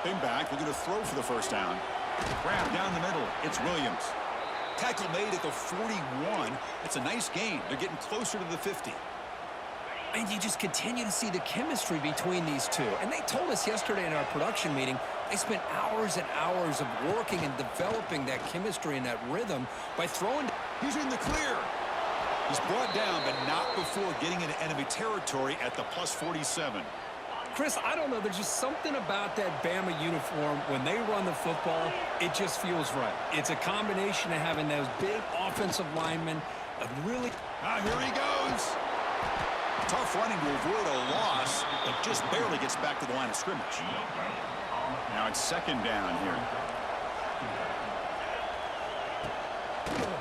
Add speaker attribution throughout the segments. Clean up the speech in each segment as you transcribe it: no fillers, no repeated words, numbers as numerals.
Speaker 1: Dropping back, looking to throw for the first down. Grab down the middle. It's Williams. Tackle made at the 41. It's a nice gain. They're getting closer to the 50.
Speaker 2: And you just continue to see the chemistry between these two. And they told us yesterday in our production meeting, they spent hours and hours of working and developing that chemistry and that rhythm by throwing.
Speaker 1: He's in the clear. He's brought down, but not before getting into enemy territory at the plus 47.
Speaker 2: Chris, I don't know. There's just something about that Bama uniform. When they run the football, it just feels right. It's a combination of having those big offensive linemen. Really.
Speaker 1: Here he goes. Tough running to avoid a loss, but just barely gets back to the line of scrimmage. Now it's second down here.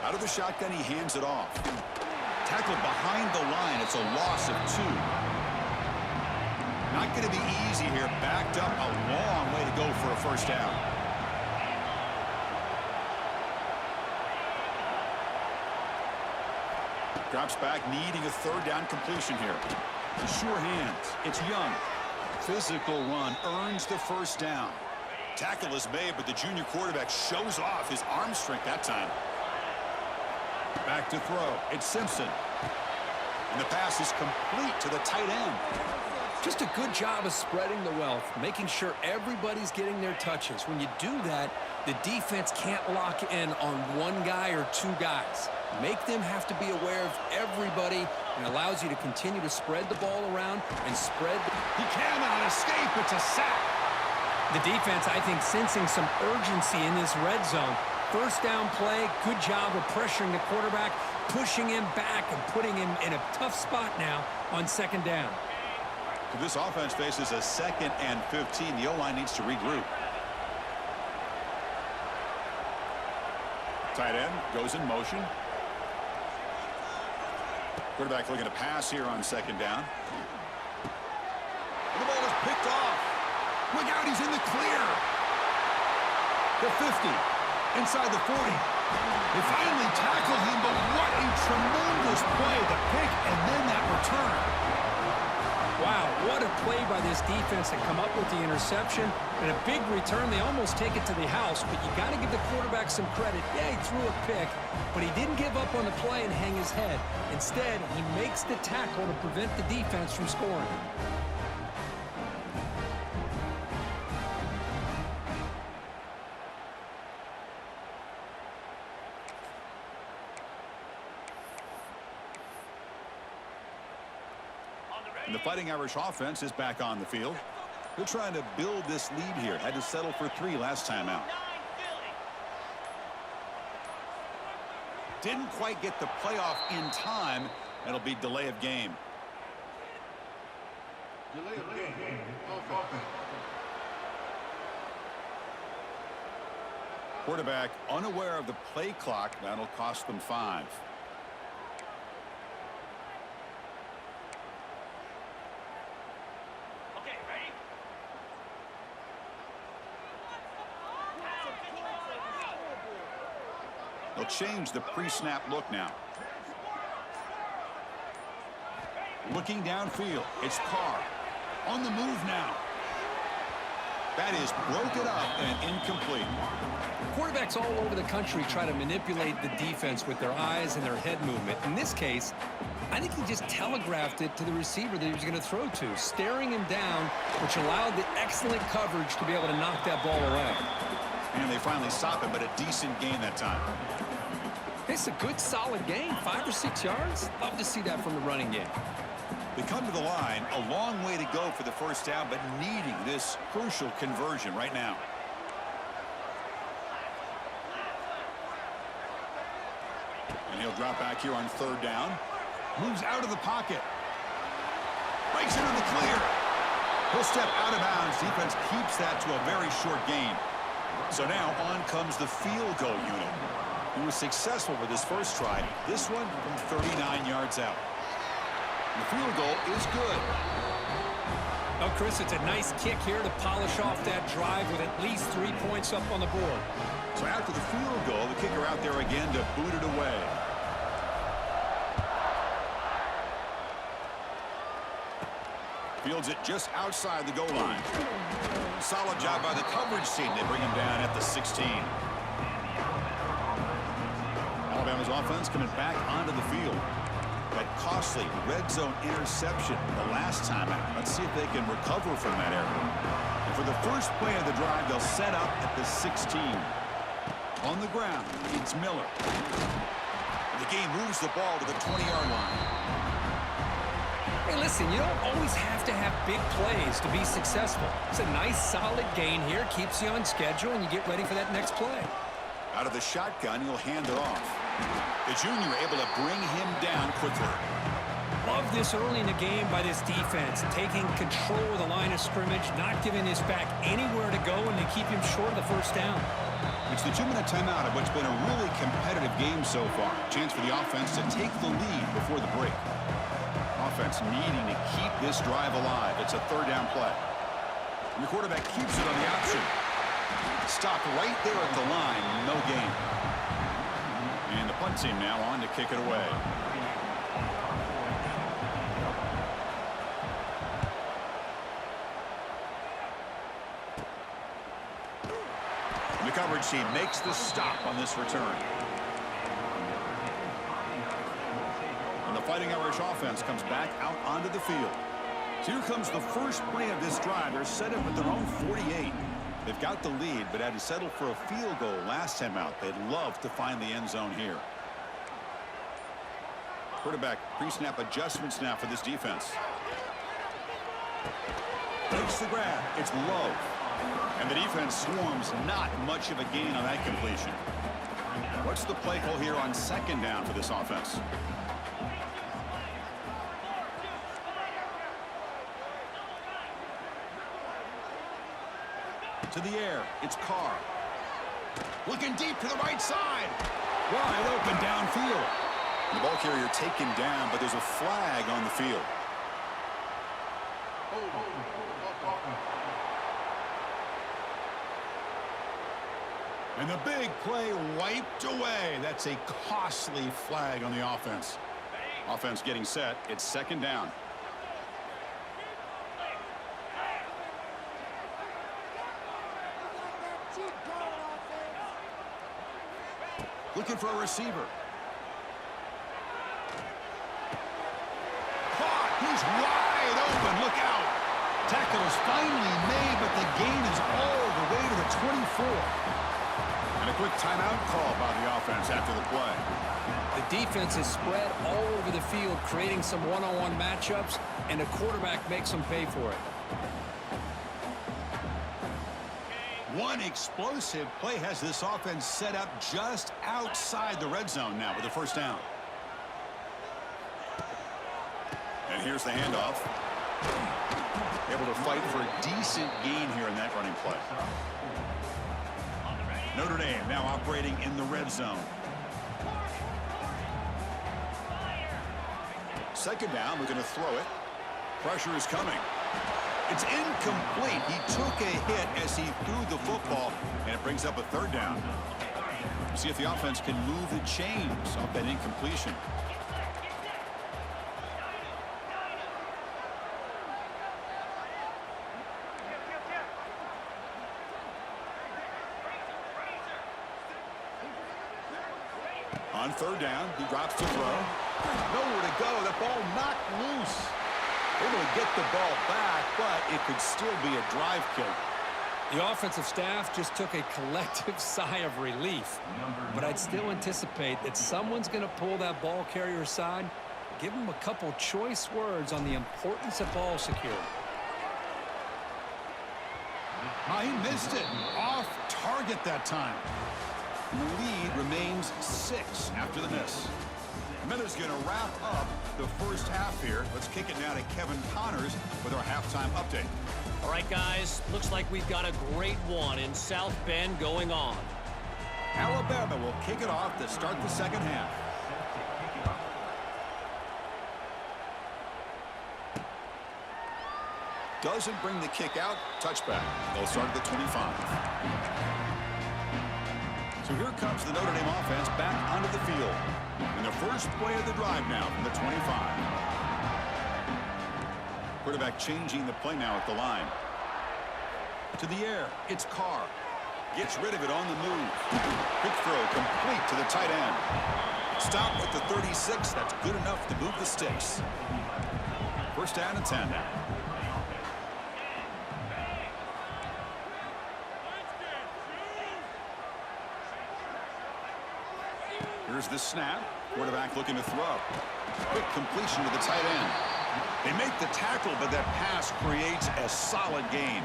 Speaker 1: Out of the shotgun, he hands it off. Tackled behind the line. It's a loss of 2. Not going to be easy here. Backed up a long way to go for a first down. Drops back, needing a third down completion here. Sure hands. It's Young. Physical run earns the first down. Tackle is made, but the junior quarterback shows off his arm strength that time. Back to throw. It's Simpson. And the pass is complete to the tight end.
Speaker 2: Just a good job of spreading the wealth, making sure everybody's getting their touches. When you do that, the defense can't lock in on one guy or 2 guys. Make them have to be aware of everybody, and allows you to continue to spread the ball around and spread.
Speaker 1: He cannot escape. It's a sack.
Speaker 2: The defense, I think, sensing some urgency in this red zone. First down play, good job of pressuring the quarterback, pushing him back and putting him in a tough spot now on second down.
Speaker 1: This offense faces a 2nd and 15. The O-line needs to regroup. Tight end goes in motion. Quarterback looking to pass here on second down. The ball is picked off. Look out, he's in the clear. The 50, inside the 40. They finally tackle him, but what a tremendous play. The pick and then that return.
Speaker 2: Wow, what a play by this defense to come up with the interception. And a big return. They almost take it to the house, but you got to give the quarterback some credit. Yeah, he threw a pick, but he didn't give up on the play and hang his head. Instead, he makes the tackle to prevent the defense from scoring.
Speaker 1: And the Fighting Irish offense is back on the field. They're trying to build this lead here. Had to settle for 3 last time out. Didn't quite get the playoff in time. It'll be delay of game. Delay of game. Quarterback unaware of the play clock. That'll cost them 5. They'll change the pre-snap look now. Looking downfield, it's Carr. On the move now. That is broken up and incomplete.
Speaker 2: Quarterbacks all over the country try to manipulate the defense with their eyes and their head movement. In this case, I think he just telegraphed it to the receiver that he was going to throw to, staring him down, which allowed the excellent coverage to be able to knock that ball away.
Speaker 1: And they finally stop him, but a decent gain that time.
Speaker 2: It's a good, solid gain, 5 or 6 yards. Love to see that from the running game.
Speaker 1: They come to the line, a long way to go for the first down, but needing this crucial conversion right now. And he'll drop back here on third down. Moves out of the pocket. Breaks into the clear. He'll step out of bounds. Defense keeps that to a very short gain. So now on comes the field goal unit. He was successful with his first try. This one from 39 yards out. The field goal is good.
Speaker 2: Oh, Chris, it's a nice kick here to polish off that drive with at least 3 points up on the board.
Speaker 1: So after the field goal, the kicker out there again to boot it away. Fields it just outside the goal line. Solid job by the coverage team. They bring him down at the 16. Alabama's offense coming back onto the field. That costly red zone interception the last time out. Let's see if they can recover from that error. And for the first play of the drive, they'll set up at the 16. On the ground, it's Miller. The game moves the ball to the 20-yard line.
Speaker 2: Hey, listen, you don't always have to have big plays to be successful. It's a nice, solid gain here. Keeps you on schedule, and you get ready for that next play.
Speaker 1: Out of the shotgun, he'll hand it off. The junior able to bring him down quickly.
Speaker 2: Love this early in the game by this defense, taking control of the line of scrimmage, not giving his back anywhere to go, and they keep him short of the first down.
Speaker 1: It's the 2-minute timeout of what's been a really competitive game so far. Chance for the offense to take the lead before the break. Offense needing to keep this drive alive. It's a third down play. And the quarterback keeps it on the option. Stopped right there at the line. No gain. And the punt team now on to kick it away. The coverage team makes the stop on this return. And the Fighting Irish offense comes back out onto the field. So here comes the first play of this drive. They're set up at their own 48. They've got the lead, but had to settle for a field goal last time out. They'd love to find the end zone here. Quarterback pre-snap adjustments now for this defense. Makes the grab. It's Love. And the defense swarms. Not much of a gain on that completion. What's the play call here on second down for this offense? To the air, it's Carr. Looking deep to the right side. Wide open downfield. The ball carrier taken down, but there's a flag on the field. And the big play wiped away. That's a costly flag on the offense. Offense getting set. It's second down. Looking for a receiver. Caught. He's wide open. Look out. Tackle is finally made, but the gain is all the way to the 24. And a quick timeout call by the offense after the play.
Speaker 2: The defense is spread all over the field, creating some one-on-one matchups, and the quarterback makes them pay for it.
Speaker 1: One explosive play has this offense set up just outside the red zone now with the first down. And here's the handoff. Able to fight for a decent gain here in that running play. Notre Dame now operating in the red zone. Second down, we're going to throw it. Pressure is coming. It's incomplete. He took a hit as he threw the football, and it brings up a third down. See if the offense can move the chains off that incompletion. On third down, he drops to throw. Nowhere to go. The ball knocked loose. Able to get the ball back, but it could still be a drive kill.
Speaker 2: The offensive staff just took a collective sigh of relief. But I'd still anticipate that someone's going to pull that ball carrier aside, give him a couple choice words on the importance of ball security.
Speaker 1: He missed it. Off target that time. And the lead remains 6 after the miss. Miller's going to wrap up the first half here. Let's kick it now to Kevin Connors with our halftime update.
Speaker 3: All right, guys, looks like we've got a great one in South Bend going on.
Speaker 1: Alabama will kick it off to start the second half. Doesn't bring the kick out. Touchback. They'll start at the 25. So here comes the Notre Dame offense back onto the field. And the first play of the drive now from the 25. Quarterback changing the play now at the line. To the air, it's Carr. Gets rid of it on the move. Quick throw complete to the tight end. Stop at the 36. That's good enough to move the sticks. First down and 10 now. Here's the snap. Quarterback looking to throw. Quick completion to the tight end. They make the tackle, but that pass creates a solid gain.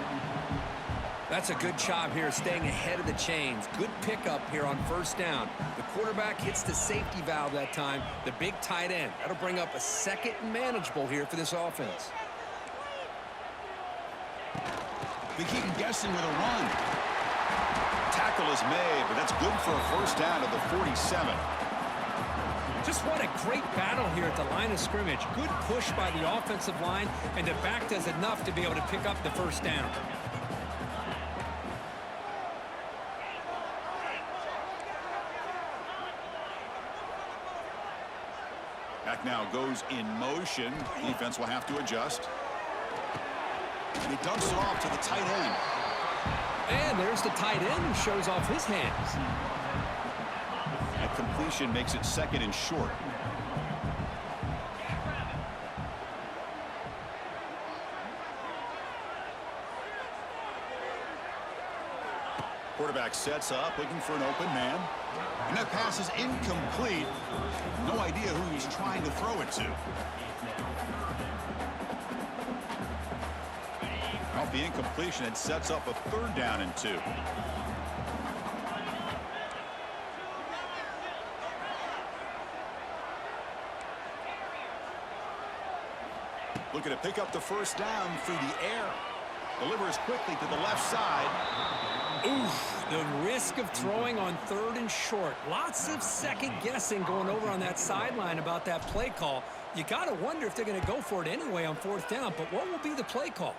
Speaker 2: That's a good job here staying ahead of the chains. Good pickup here on first down. The quarterback hits the safety valve that time. The big tight end. That'll bring up a second and manageable here for this offense.
Speaker 1: They keep him guessing with a run. Tackle is made, but that's good for a first down at the 47.
Speaker 2: Just what a great battle here at the line of scrimmage. Good push by the offensive line, and the back does enough to be able to pick up the first down.
Speaker 1: Back now goes in motion. Defense will have to adjust. And he dumps it off to the tight end.
Speaker 2: And there's the tight end who shows off his hands.
Speaker 1: That completion makes it second and short. Quarterback sets up, looking for an open man. And that pass is incomplete. No idea who he's trying to throw it to. Off the incompletion, it sets up a third down and 2. Looking to pick up the first down through the air. Delivers quickly to the left side.
Speaker 2: Oof, the risk of throwing on third and short. Lots of second guessing going over on that sideline about that play call. You got to wonder if they're going to go for it anyway on fourth down, but what will be the play call?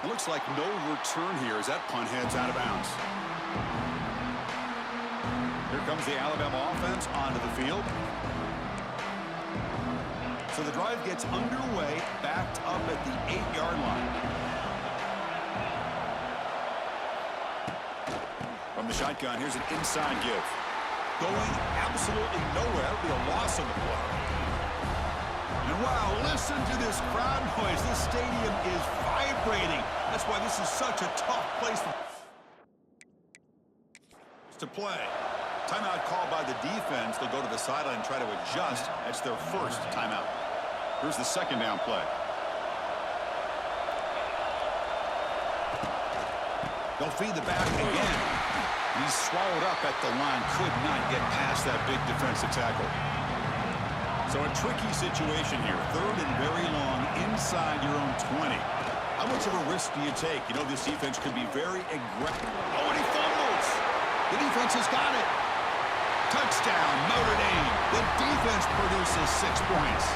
Speaker 1: It looks like no return here as that punt heads out of bounds. Here comes the Alabama offense onto the field. So the drive gets underway, backed up at the 8-yard line. From the shotgun, here's an inside give. Going absolutely nowhere. It'll be a loss on the play. And wow, listen to this crowd noise. This stadium is vibrating. That's why this is such a tough place to play. Timeout called by the defense. They'll go to the sideline and try to adjust. That's their first timeout. Here's the second down play. They'll feed the back again. He's swallowed up at the line. Could not get past that big defensive tackle. So a tricky situation here. Third and very long inside your own 20. How much of a risk do you take? You know, this defense could be very aggressive. Oh, and he fumbles. The defense has got it. Touchdown, Notre Dame. The defense produces 6 points.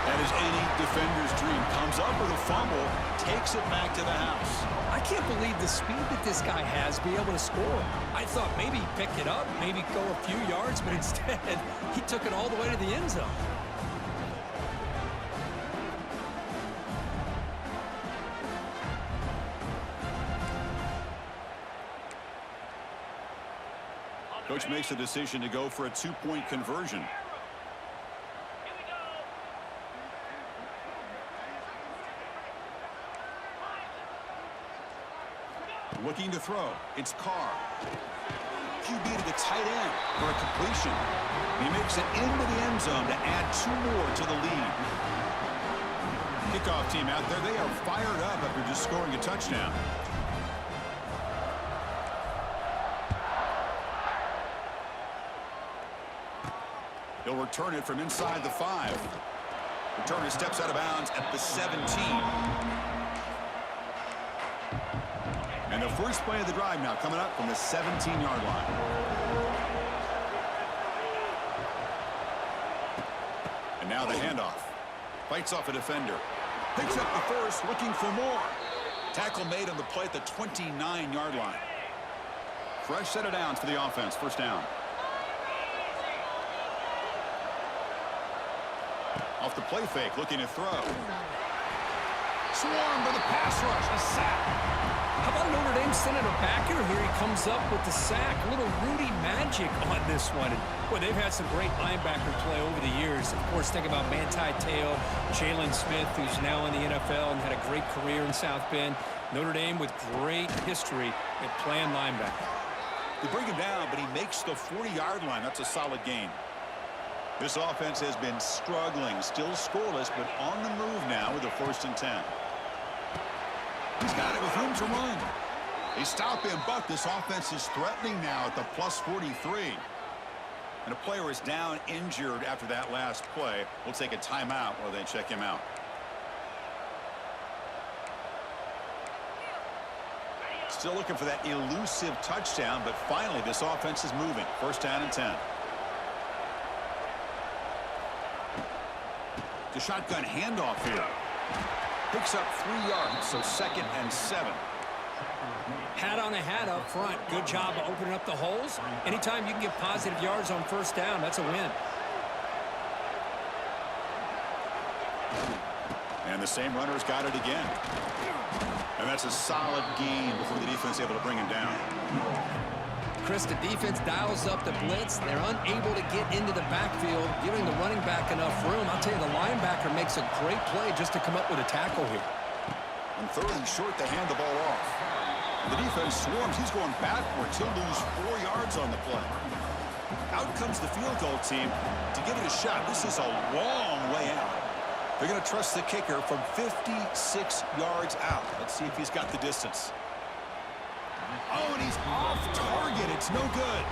Speaker 1: That is any defender's dream. Comes up with a fumble, takes it back to the house.
Speaker 2: I can't believe the speed that this guy has to be able to score. I thought maybe he'd pick it up, maybe go a few yards, but instead he took it all the way to the end zone.
Speaker 1: Coach makes the decision to go for a 2-point conversion. Looking to throw. It's Carr. QB to the tight end for a completion. He makes it into the end zone to add 2 more to the lead. Kickoff team out there. They are fired up after just scoring a touchdown. He'll return it from inside the 5. Returner steps out of bounds at the 17. And the first play of the drive now coming up from the 17-yard line. And now the handoff. Fights off a defender. Picks up the first, looking for more. Tackle made on the play at the 29-yard line. Fresh set of downs for the offense. First down. Off the play fake, looking to throw. Swarmed by the pass rush. A sack.
Speaker 2: How about Notre Dame sending a backer? Here he comes up with the sack. A little Rudy magic on this one. And, boy, they've had some great linebacker play over the years. Of course, think about Manti Te'o, Jalen Smith, who's now in the NFL and had a great career in South Bend. Notre Dame with great history at playing linebacker.
Speaker 1: They bring him down, but he makes the 40-yard line. That's a solid gain. This offense has been struggling, still scoreless, but on the move now with a 1st and 10. He's got it with room to run. They stop him, but this offense is threatening now at the plus 43. And a player is down injured after that last play. We'll take a timeout while they check him out. Still looking for that elusive touchdown, but finally this offense is moving. 1st down and 10. The shotgun handoff here. Picks up 3 yards, so 2nd and 7.
Speaker 2: Hat on a hat up front. Good job of opening up the holes. Anytime you can get positive yards on 1st down, that's a win.
Speaker 1: And the same runner's got it again. And that's a solid gain before the defense able to bring him down.
Speaker 2: Chris, the defense dials up the blitz. They're unable to get into the backfield, giving the running back enough room. I'll tell you, the linebacker makes a great play just to come up with a tackle here.
Speaker 1: On 3rd and short, they hand the ball off. The defense swarms. He's going backwards. He'll lose 4 yards on the play. Out comes the field goal team to give it a shot. This is a long way out. They're going to trust the kicker from 56 yards out. Let's see if he's got the distance. Oh, and he's off target. It's no good.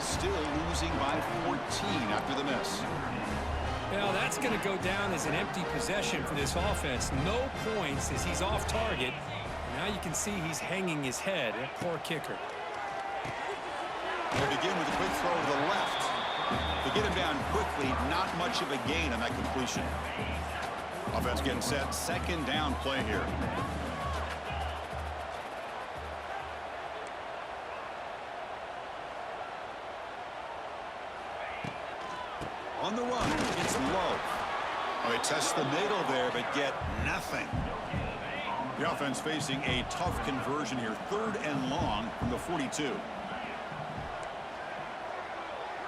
Speaker 1: Still losing by 14 after the miss.
Speaker 2: Well, that's going to go down as an empty possession for this offense. No points as he's off target. Now you can see he's hanging his head. That poor kicker.
Speaker 1: They begin with a quick throw to the left. To get him down quickly, not much of a gain on that completion. Offense getting set. 2nd down play here. On the run, it's low. Oh, they test the middle there, but get nothing. The offense facing a tough conversion here. 3rd and long from the 42.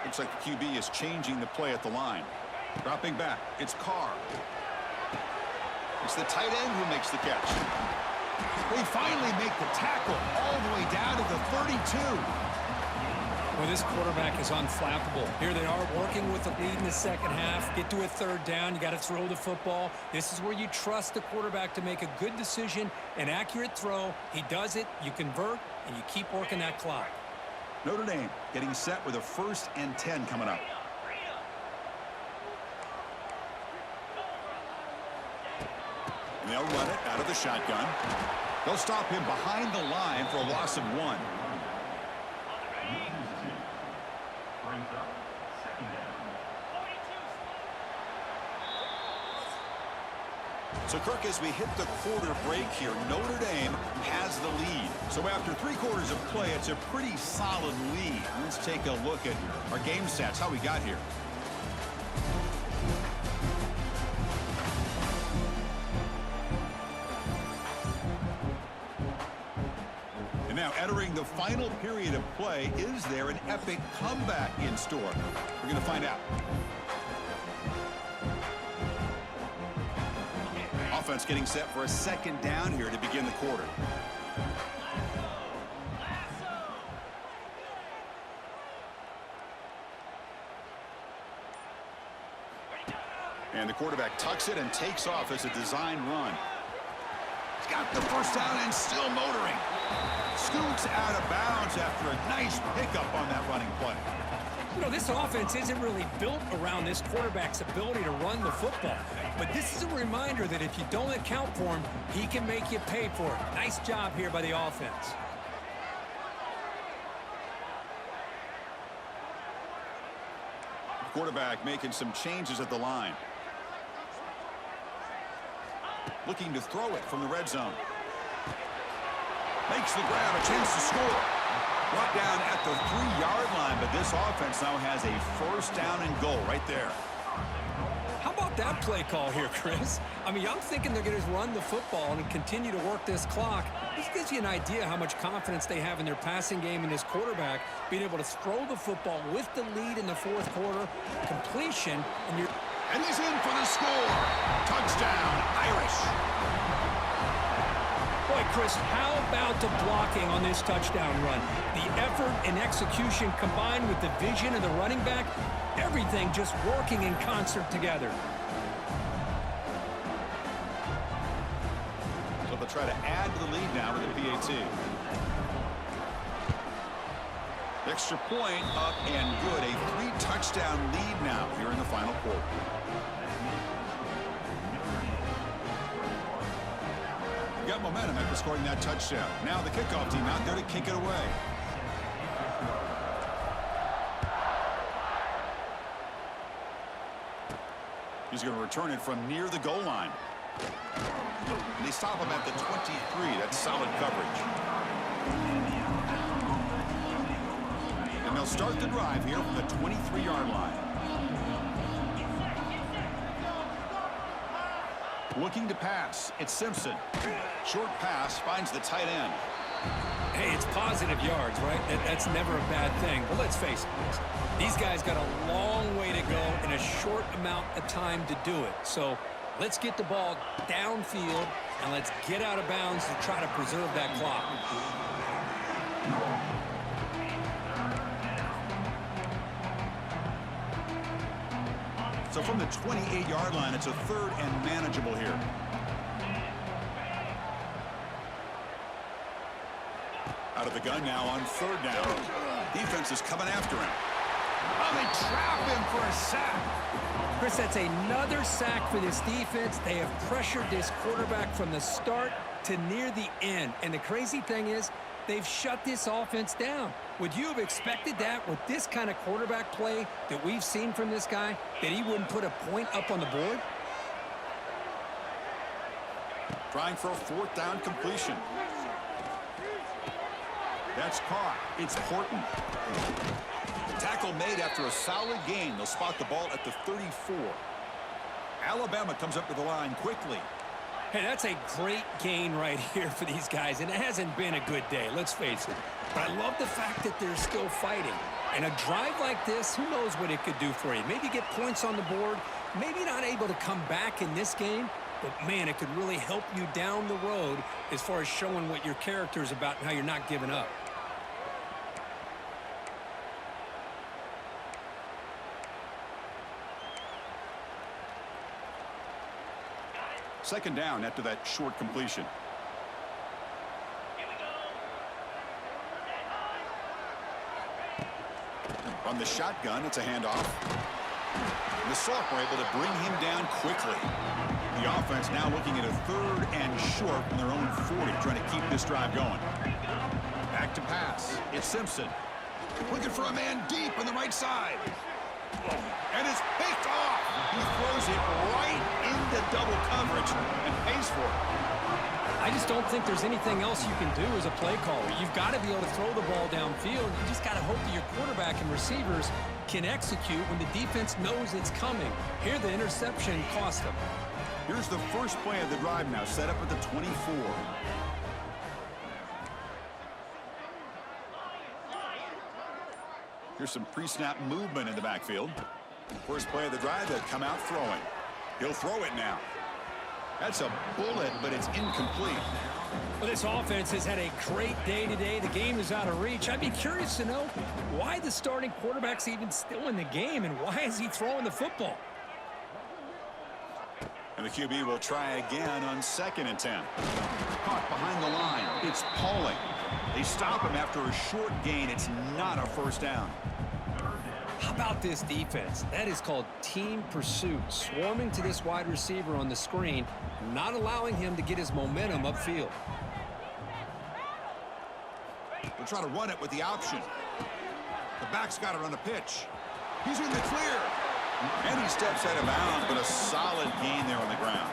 Speaker 1: Looks like the QB is changing the play at the line. Dropping back, it's Carr. It's the tight end who makes the catch. They finally make the tackle all the way down to the 32.
Speaker 2: Well, this quarterback is unflappable. Here they are working with the lead in the 2nd half. Get to a 3rd down. You got to throw the football. This is where you trust the quarterback to make a good decision, an accurate throw. He does it, you convert, and you keep working that clock.
Speaker 1: Notre Dame getting set with a 1st and 10 coming up. And they'll run it out of the shotgun. They'll stop him behind the line for a loss of 1. So, Kirk, as we hit the quarter break here, Notre Dame has the lead. So after 3 quarters of play, it's a pretty solid lead. Let's take a look at our game stats, how we got here. And now entering the final period of play, is there an epic comeback in store? We're going to find out. Offense getting set for a 2nd down here to begin the quarter. And the quarterback tucks it and takes off as a design run. He's got the 1st down and still motoring. Scoots out of bounds after a nice pickup on that running play.
Speaker 2: You know, this offense isn't really built around this quarterback's ability to run the football. But this is a reminder that if you don't account for him, he can make you pay for it. Nice job here by the offense.
Speaker 1: Quarterback making some changes at the line. Looking to throw it from the red zone. Makes the grab, a chance to score. Brought down at the 3-yard line, but this offense now has a 1st down and goal right there.
Speaker 2: How about that play call here, Chris. I mean, I'm thinking they're going to run the football and continue to work this clock. This gives you an idea how much confidence they have in their passing game and this quarterback being able to throw the football with the lead in the fourth quarter, completion,
Speaker 1: and he's in for the score. Touchdown, Irish.
Speaker 2: Boy, Chris, how about the blocking on this touchdown run? The effort and execution combined with the vision of the running back, everything just working in concert together.
Speaker 1: So they'll try to add to the lead now with the PAT. Extra point up and good. A 3-touchdown lead now here in the final quarter. Got momentum after scoring that touchdown. Now the kickoff team out there to kick it away. He's going to return it from near the goal line. And they stop him at the 23. That's solid coverage. And they'll start the drive here from the 23-yard line. Looking to pass. It's Simpson. Short pass finds the tight end.
Speaker 2: Hey, it's positive yards, right? That's never a bad thing. But let's face it, these guys got a long way to go in a short amount of time to do it. So let's get the ball downfield and let's get out of bounds to try to preserve that clock.
Speaker 1: So from the 28-yard line, it's a third and manageable here. Out of the gun now on third down. Defense is coming after him. Oh, they trap him for a sack.
Speaker 2: Chris, that's another sack for this defense. They have pressured this quarterback from the start to near the end. And the crazy thing is, they've shut this offense down. Would you have expected that with this kind of quarterback play that we've seen from this guy, that he wouldn't put a point up on the board?
Speaker 1: Trying for a fourth down completion. That's caught. It's Horton. Tackle made after a solid gain. They'll spot the ball at the 34. Alabama comes up to the line quickly.
Speaker 2: Hey, that's a great gain right here for these guys, and it hasn't been a good day, let's face it. But I love the fact that they're still fighting. And a drive like this, who knows what it could do for you. Maybe get points on the board, maybe not able to come back in this game, but, man, it could really help you down the road as far as showing what your character is about and how you're not giving up.
Speaker 1: Second down after that short completion. On the shotgun, it's a handoff. The sophomore able to bring him down quickly. The offense now looking at a third and short from their own 40, trying to keep this drive going. Back to pass. It's Simpson. Looking for a man deep on the right side. And it's picked off. He throws it right into double coverage and pays for it.
Speaker 2: I just don't think there's anything else you can do as a play caller. You've got to be able to throw the ball downfield. You just got to hope that your quarterback and receivers can execute when the defense knows it's coming. Here, the interception cost them.
Speaker 1: Here's the first play of the drive now, set up at the 24. Here's some pre-snap movement in the backfield. First play of the drive, they'll come out throwing. He'll throw it now. That's a bullet, but it's incomplete.
Speaker 2: Well, this offense has had a great day today. The game is out of reach. I'd be curious to know why the starting quarterback's even still in the game and why is he throwing the football?
Speaker 1: And the QB will try again on 2nd and 10. Caught behind the line. It's Pauling. They stop him after a short gain. It's not a first down.
Speaker 2: How about this defense? That is called team pursuit. Swarming to this wide receiver on the screen, not allowing him to get his momentum upfield.
Speaker 1: They'll try to run it with the option. The back's got to run a pitch. He's in the clear. And he steps out of bounds, but a solid gain there on the ground.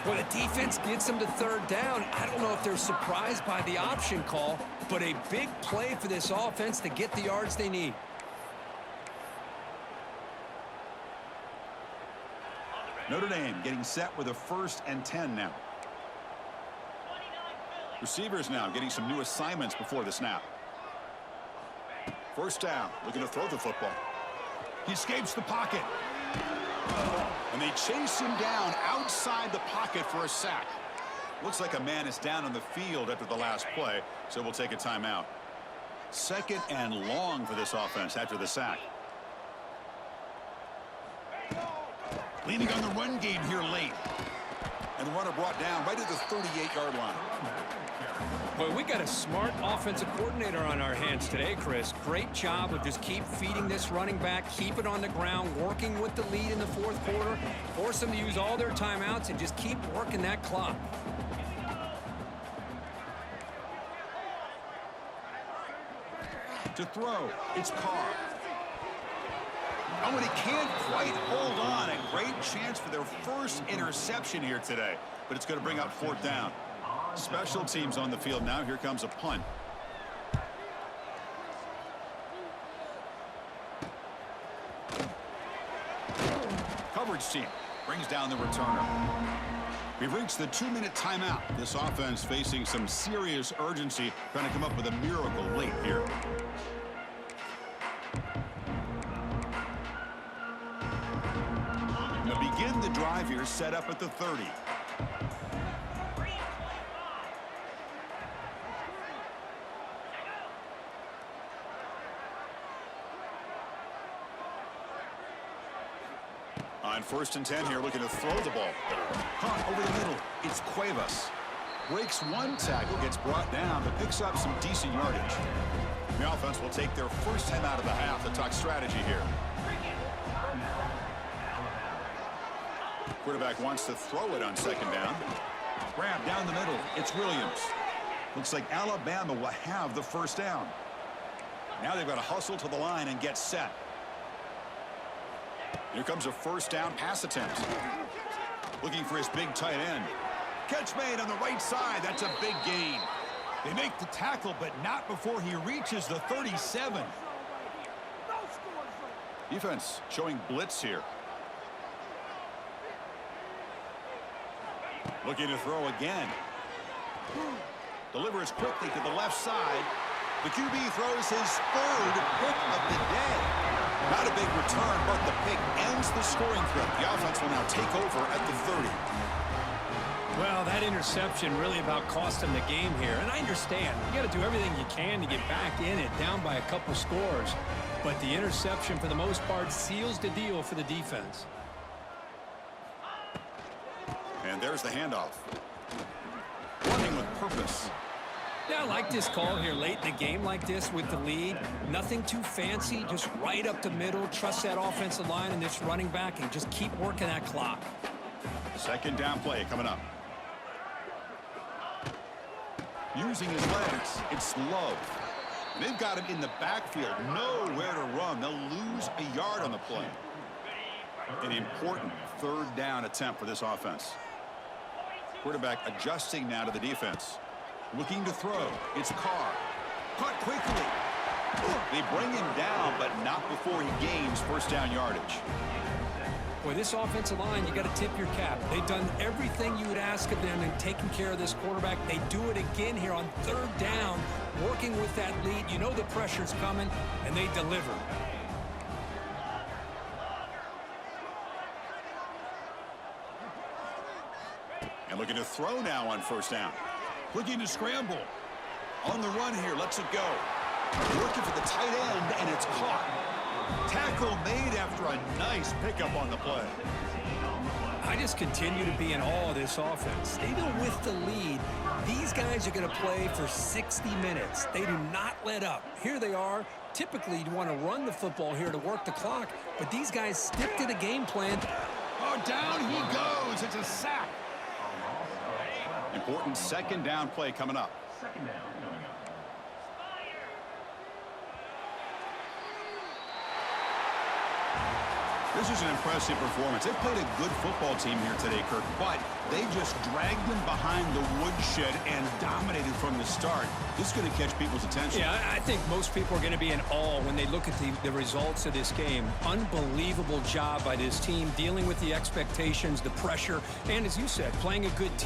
Speaker 2: Well, the defense gets him to third down. I don't know if they're surprised by the option call, but a big play for this offense to get the yards they need.
Speaker 1: Notre Dame getting set with a 1st and 10 now. Receivers now getting some new assignments before the snap. 1st down, looking to throw the football. He escapes the pocket. And they chase him down outside the pocket for a sack. Looks like a man is down on the field after the last play, so we'll take a timeout. 2nd and long for this offense after the sack. Leaning on the run game here late. And the runner brought down right at the 38-yard line.
Speaker 2: Boy, we got a smart offensive coordinator on our hands today, Chris. Great job of just keep feeding this running back, keep it on the ground, working with the lead in the 4th quarter, force them to use all their timeouts, and just keep working that clock.
Speaker 1: To throw, it's Carr. Oh, and he can't quite hold on. A great chance for their 1st interception here today, but it's going to bring up 4th down. Special teams on the field now. Here comes a punt. Coverage team brings down the returner. We've reached the 2-minute timeout. This offense facing some serious urgency, trying to come up with a miracle late here. They'll begin the drive here, set up at the 30. On 1st and 10 here, looking to throw the ball. Caught over the middle. It's Cuevas. Breaks one tackle, gets brought down, but picks up some decent yardage. The offense will take their 1st time out of the half to talk strategy here. Quarterback wants to throw it on 2nd down. Grab down the middle. It's Williams. Looks like Alabama will have the 1st down. Now they've got to hustle to the line and get set. Here comes a 1st down pass attempt. Looking for his big tight end. Catch made on the right side. That's a big gain. They make the tackle, but not before he reaches the 37. Defense showing blitz here. Looking to throw again. Delivers quickly to the left side. The QB throws his 3rd pick of the day. Not a big return, but the pick ends the scoring threat. The offense will now take over at the 30.
Speaker 2: Well, that interception really about cost them the game here. And I understand. You got to do everything you can to get back in it, down by a couple scores. But the interception, for the most part, seals the deal for the defense.
Speaker 1: And there's the handoff. Running with purpose.
Speaker 2: Yeah, I like this call here late in the game like this with the lead. Nothing too fancy, just right up the middle. Trust that offensive line and this running back and just keep working that clock.
Speaker 1: 2nd down play coming up. Using his legs, it's Love. They've got him in the backfield, nowhere to run. They'll lose a yard on the play. An important 3rd down attempt for this offense. Quarterback adjusting now to the defense. Looking to throw. It's Carr. Caught quickly. They bring him down, but not before he gains 1st down yardage.
Speaker 2: Boy, this offensive line, you got to tip your cap. They've done everything you would ask of them in taking care of this quarterback. They do it again here on 3rd down, working with that lead. You know the pressure's coming, and they deliver.
Speaker 1: And looking to throw now on 1st down. Looking to scramble. On the run here, lets it go. Looking for the tight end, and it's caught. Tackle made after a nice pickup on the play.
Speaker 2: I just continue to be in awe of this offense. Even with the lead, these guys are going to play for 60 minutes. They do not let up. Here they are. Typically, you want to run the football here to work the clock, but these guys stick to the game plan.
Speaker 1: Oh, down he goes. It's a sack. Important 2nd down play coming up. This is an impressive performance. They played a good football team here today, Kirk, but they just dragged them behind the woodshed and dominated from the start. This is going to catch people's attention.
Speaker 2: Yeah, I think most people are going to be in awe when they look at the results of this game. Unbelievable job by this team dealing with the expectations, the pressure, and as you said, playing a good team.